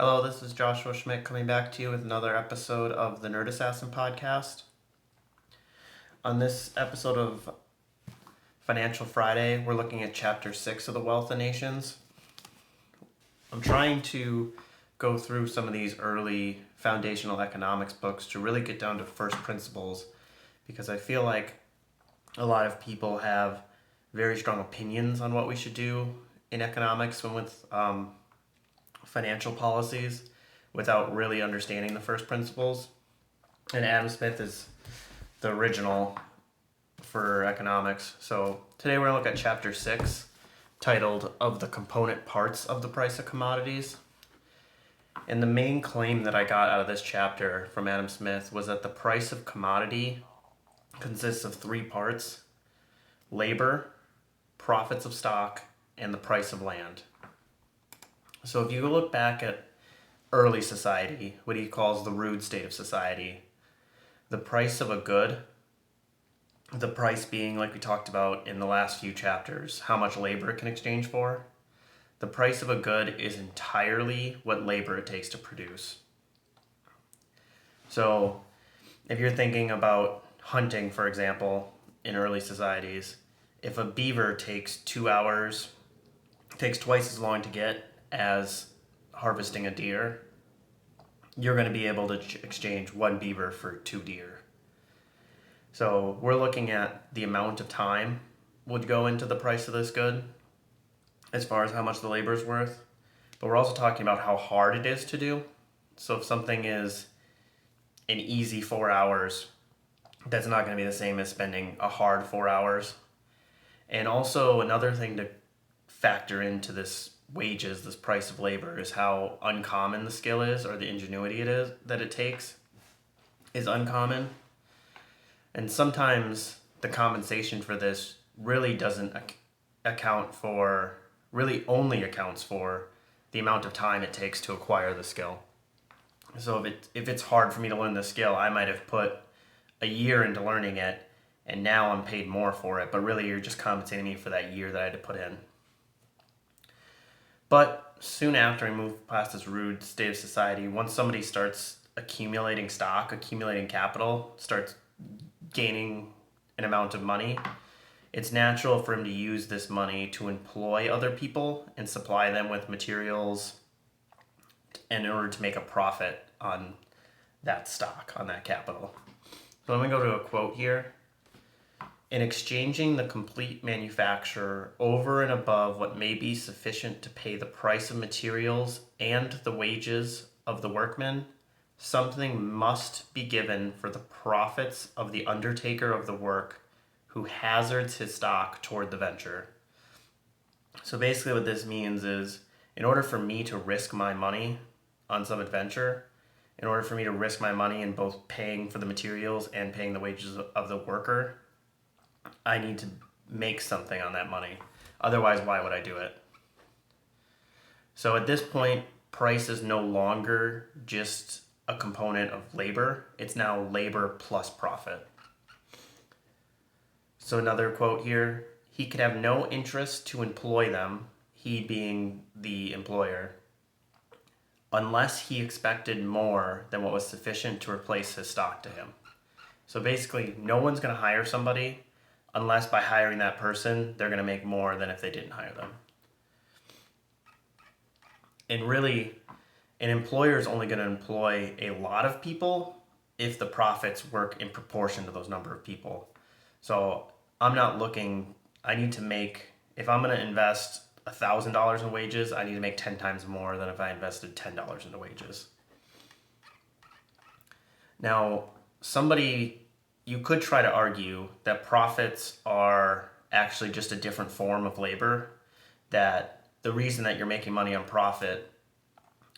Hello, this is Joshua Schmidt coming back to you with another episode of the Nerd Assassin podcast. On this episode of Financial Friday, we're looking at Chapter 6 of The Wealth of Nations. I'm trying to go through some of these early foundational economics books to really get down to first principles, because I feel like a lot of people have very strong opinions on what we should do in economics and with financial policies without really understanding the first principles. And Adam Smith is the original for economics. So today we're going to look at Chapter 6, titled Of the Component Parts of the Price of Commodities. And the main claim that I got out of this chapter from Adam Smith was that the price of commodity consists of three parts: labor, profits of stock, and the price of land. So if you look back at early society, what he calls the rude state of society, the price of a good, the price being, like we talked about in the last few chapters, how much labor it can exchange for. The price of a good is entirely what labor it takes to produce. So if you're thinking about hunting, for example, in early societies, if a beaver takes 2 hours, takes twice as long to get as harvesting a deer, you're going to be able to exchange one beaver for 2 deer. So we're looking at the amount of time would go into the price of this good as far as how much the labor is worth. But we're also talking about how hard it is to do. So if something is an easy 4 hours, that's not going to be the same as spending a hard 4 hours. And also another thing to factor into this wages, this price of labor, is how uncommon the skill is, or the ingenuity it is that it takes is uncommon. And sometimes the compensation for this really doesn't only accounts for the amount of time it takes to acquire the skill. So if it's hard for me to learn the skill, I might have put a year into learning it, and now I'm paid more for it, but really you're just compensating me for that year that I had to put in. But soon after we move past this rude state of society, once somebody starts accumulating stock, accumulating capital, starts gaining an amount of money, it's natural for him to use this money to employ other people and supply them with materials in order to make a profit on that stock, on that capital. So let me go to a quote here. In exchanging the complete manufacture over and above what may be sufficient to pay the price of materials and the wages of the workmen, something must be given for the profits of the undertaker of the work who hazards his stock toward the venture. So basically what this means is, in order for me to risk my money on some adventure, in order for me to risk my money in both paying for the materials and paying the wages of the worker, I need to make something on that money. Otherwise, why would I do it? So at this point, price is no longer just a component of labor. It's now labor plus profit. So another quote here: he could have no interest to employ them, he being the employer, unless he expected more than what was sufficient to replace his stock to him. So basically, no one's going to hire somebody unless by hiring that person, they're going to make more than if they didn't hire them. And really, an employer is only going to employ a lot of people if the profits work in proportion to those number of people. So I'm not looking, I need to make, if I'm going to invest $1,000 in wages, I need to make 10 times more than if I invested $10 into wages. Now, you could try to argue that profits are actually just a different form of labor, that the reason that you're making money on profit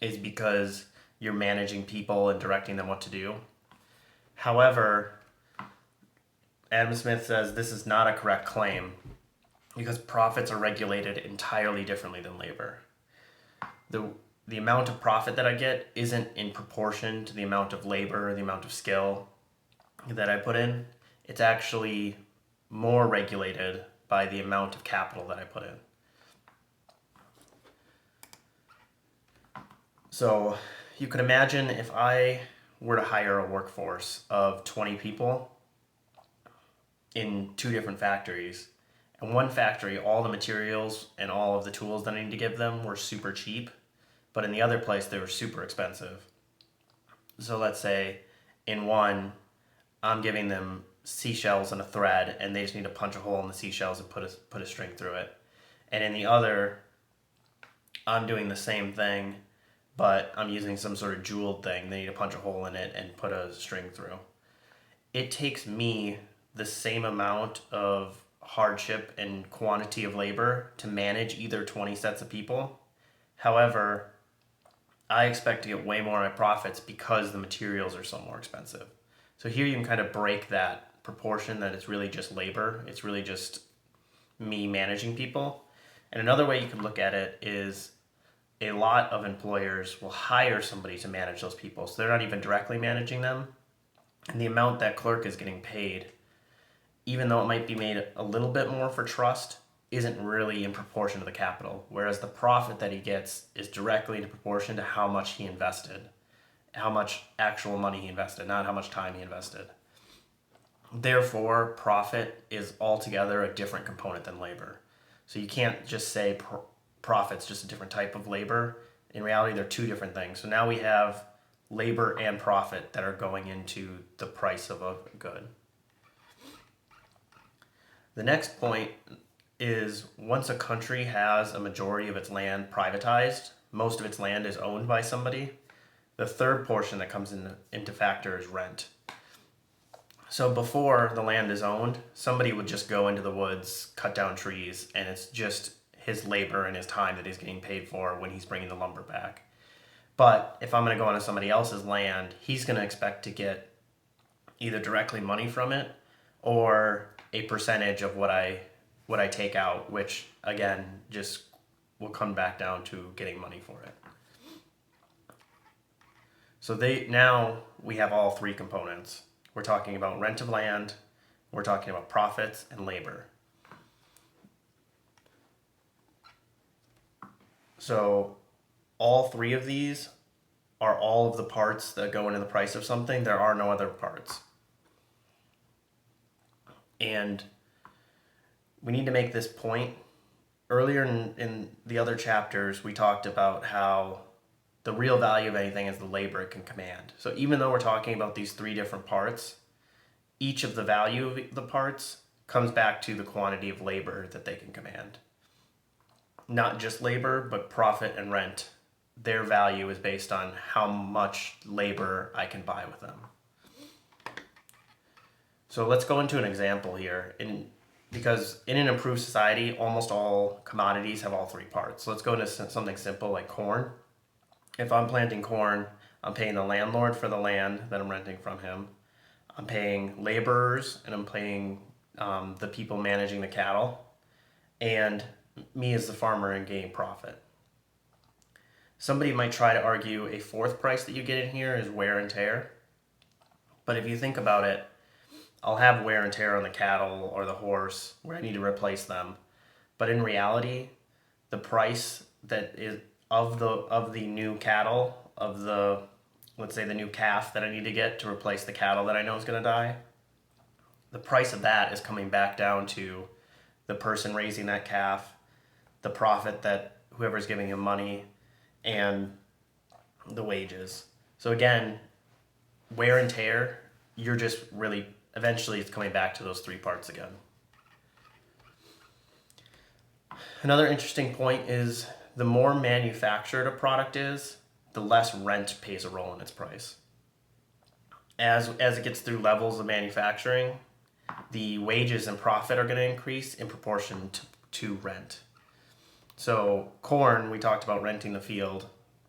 is because you're managing people and directing them what to do. However, Adam Smith says this is not a correct claim because profits are regulated entirely differently than labor. The amount of profit that I get isn't in proportion to the amount of labor or the amount of skill that I put in. It's actually more regulated by the amount of capital that I put in. So you could imagine if I were to hire a workforce of 20 people in two different factories. In one factory, all the materials and all of the tools that I need to give them were super cheap, but in the other place, they were super expensive. So let's say in one, I'm giving them seashells and a thread, and they just need to punch a hole in the seashells and put a string through it. And in the other, I'm doing the same thing, but I'm using some sort of jeweled thing. They need to punch a hole in it and put a string through. It takes me the same amount of hardship and quantity of labor to manage either 20 sets of people. However, I expect to get way more in my profits because the materials are so more expensive. So here you can kind of break that proportion that it's really just labor. It's really just me managing people. And another way you can look at it is a lot of employers will hire somebody to manage those people. So they're not even directly managing them. And the amount that clerk is getting paid, even though it might be made a little bit more for trust, isn't really in proportion to the capital. Whereas the profit that he gets is directly in proportion to how much he invested, how much actual money he invested, not how much time he invested. Therefore, profit is altogether a different component than labor. So you can't just say profit's just a different type of labor. In reality, they're two different things. So now we have labor and profit that are going into the price of a good. The next point is once a country has a majority of its land privatized, most of its land is owned by somebody, the third portion that comes into factor is rent. So before the land is owned, somebody would just go into the woods, cut down trees, and it's just his labor and his time that he's getting paid for when he's bringing the lumber back. But if I'm going to go onto somebody else's land, he's going to expect to get either directly money from it or a percentage of what I take out, which again just will come back down to getting money for it. So now we have all three components. We're talking about rent of land, we're talking about profits and labor. So all three of these are all of the parts that go into the price of something. There are no other parts. And we need to make this point. Earlier in the other chapters, we talked about how the real value of anything is the labor it can command. So even though we're talking about these three different parts, each of the value of the parts comes back to the quantity of labor that they can command. Not just labor, but profit and rent. Their value is based on how much labor I can buy with them. So let's go into an example here. Because in an improved society, almost all commodities have all three parts. So let's go into something simple like corn. If I'm planting corn, I'm paying the landlord for the land that I'm renting from him. I'm paying laborers, and I'm paying the people managing the cattle, and me as the farmer and getting profit. Somebody might try to argue a fourth price that you get in here is wear and tear. But if you think about it, I'll have wear and tear on the cattle or the horse where I need to replace them. But in reality, the price that is of the new cattle, let's say the new calf that I need to get to replace the cattle that I know is going to die, the price of that is coming back down to the person raising that calf, the profit that whoever's giving him money, and the wages. So again, wear and tear, you're just really, eventually it's coming back to those three parts again. Another interesting point is the more manufactured a product is, the less rent plays a role in its price. As it gets through levels of manufacturing, the wages and profit are going to increase in proportion to rent. So corn, we talked about renting the field,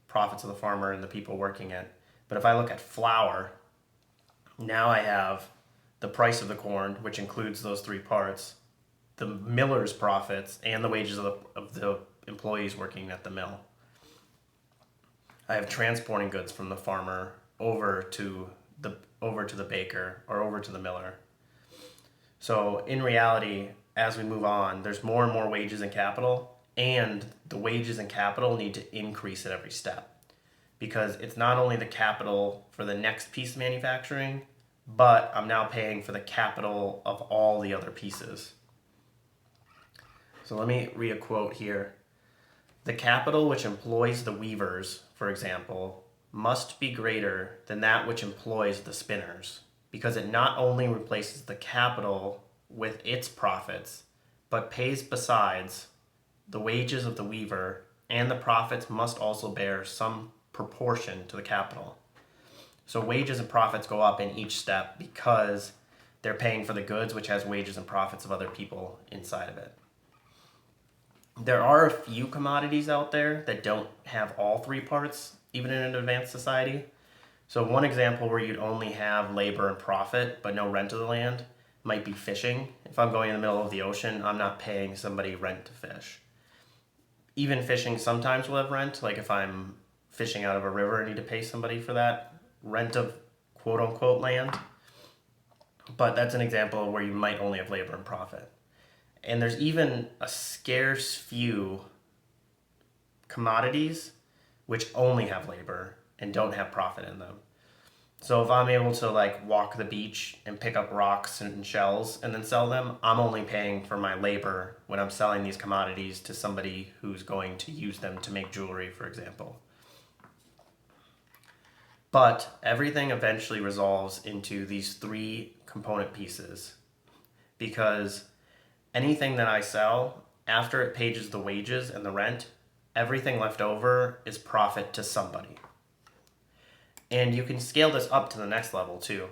profits of the farmer and the people working it. But if I look at flour, now I have the price of the corn, which includes those three parts, the miller's profits, and the wages of the employees working at the mill. I have transporting goods from the farmer over to the baker or over to the miller. So in reality, as we move on, there's more and more wages and capital, and the wages and capital need to increase at every step. because it's not only the capital for the next piece of manufacturing, but I'm now paying for the capital of all the other pieces. So let me read a quote here. The capital which employs the weavers, for example, must be greater than that which employs the spinners, because it not only replaces the capital with its profits, but pays besides the wages of the weaver, and the profits must also bear some proportion to the capital. So wages and profits go up in each step because they're paying for the goods, which has wages and profits of other people inside of it. There are a few commodities out there that don't have all three parts, even in an advanced society. So one example where you'd only have labor and profit, but no rent of the land, might be fishing. If I'm going in the middle of the ocean, I'm not paying somebody rent to fish. Even fishing sometimes will have rent, like if I'm fishing out of a river, I need to pay somebody for that rent of quote-unquote land. But that's an example where you might only have labor and profit. And there's even a scarce few commodities which only have labor and don't have profit in them. So if I'm able to like walk the beach and pick up rocks and shells and then sell them, I'm only paying for my labor when I'm selling these commodities to somebody who's going to use them to make jewelry, for example. But everything eventually resolves into these three component pieces, because anything that I sell, after it pays the wages and the rent, everything left over is profit to somebody. And you can scale this up to the next level too.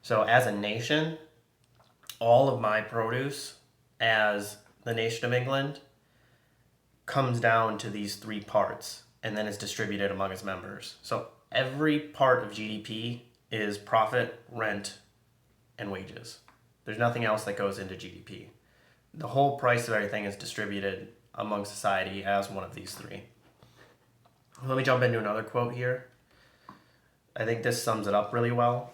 So as a nation, all of my produce as the nation of England comes down to these three parts and then is distributed among its members. So every part of GDP is profit, rent, and wages. There's nothing else that goes into GDP. The whole price of everything is distributed among society as one of these three. Let me jump into another quote here. I think this sums it up really well.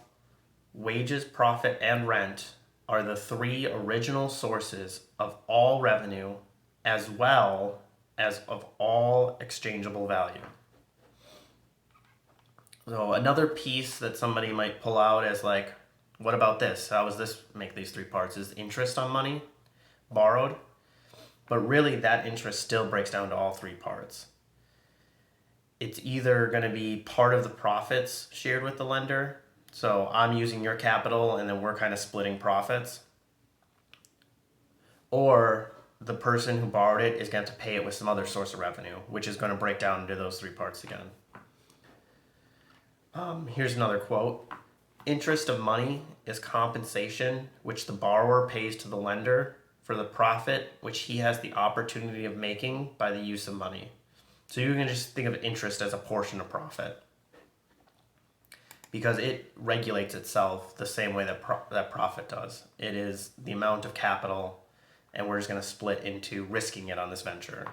Wages, profit, and rent are the three original sources of all revenue as well as of all exchangeable value. So another piece that somebody might pull out as like, what about this? How does this make these three parts? Is interest on money borrowed? But really that interest still breaks down to all three parts. It's either going to be part of the profits shared with the lender. So I'm using your capital and then we're kind of splitting profits. Or the person who borrowed it is going to have to pay it with some other source of revenue, which is going to break down into those three parts again. Here's another quote. Interest of money is compensation which the borrower pays to the lender for the profit which he has the opportunity of making by the use of money. So you can just think of interest as a portion of profit, because it regulates itself the same way that profit does. It is the amount of capital, and we're just going to split into risking it on this venture.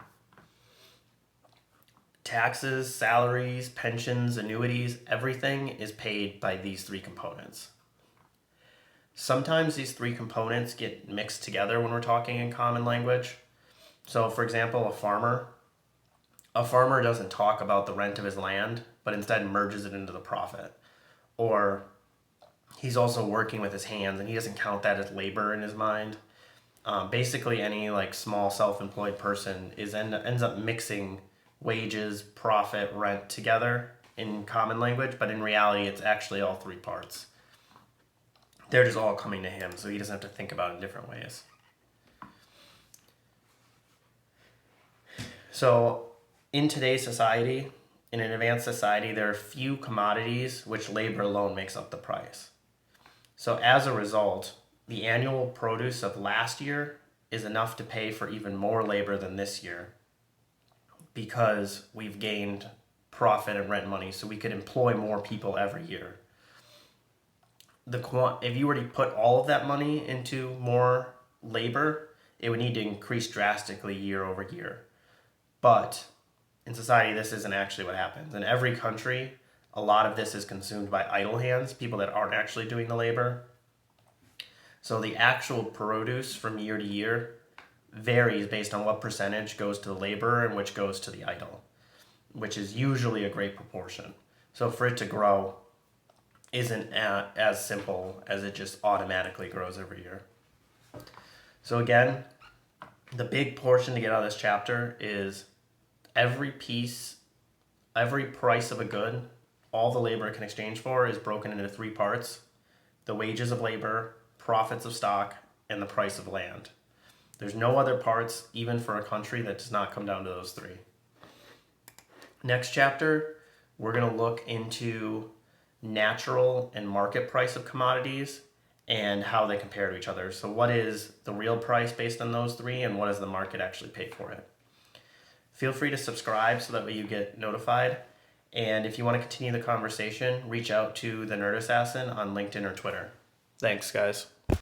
Taxes, salaries, pensions, annuities, everything is paid by these three components. Sometimes these three components get mixed together when we're talking in common language. So for example, a farmer doesn't talk about the rent of his land, but instead merges it into the profit. Or he's also working with his hands and he doesn't count that as labor in his mind. Basically any like small self-employed person ends up mixing wages, profit, rent together in common language, but in reality it's actually all three parts. They're just all coming to him, so he doesn't have to think about it in different ways. So in today's society, in an advanced society, there are few commodities which labor alone makes up the price. So as a result, the annual produce of last year is enough to pay for even more labor than this year, because we've gained profit and rent money, so we could employ more people every year. If you were to put all of that money into more labor, it would need to increase drastically year over year. But in society, this isn't actually what happens. In every country, a lot of this is consumed by idle hands, people that aren't actually doing the labor. So the actual produce from year to year varies based on what percentage goes to the labor and which goes to the idle, which is usually a great proportion. So for it to grow isn't as simple as it just automatically grows every year. So again, the big portion to get out of this chapter is every price of a good, all the labor it can exchange for is broken into 3 parts: the wages of labor, profits of stock, and the price of land. There's no other parts, even for a country, that does not come down to those 3. Next chapter, we're going to look into natural and market price of commodities and how they compare to each other. So what is the real price based on those 3, and what does the market actually pay for it? Feel free to subscribe so that way you get notified. And if you want to continue the conversation, reach out to the Nerd Assassin on LinkedIn or Twitter. Thanks, guys.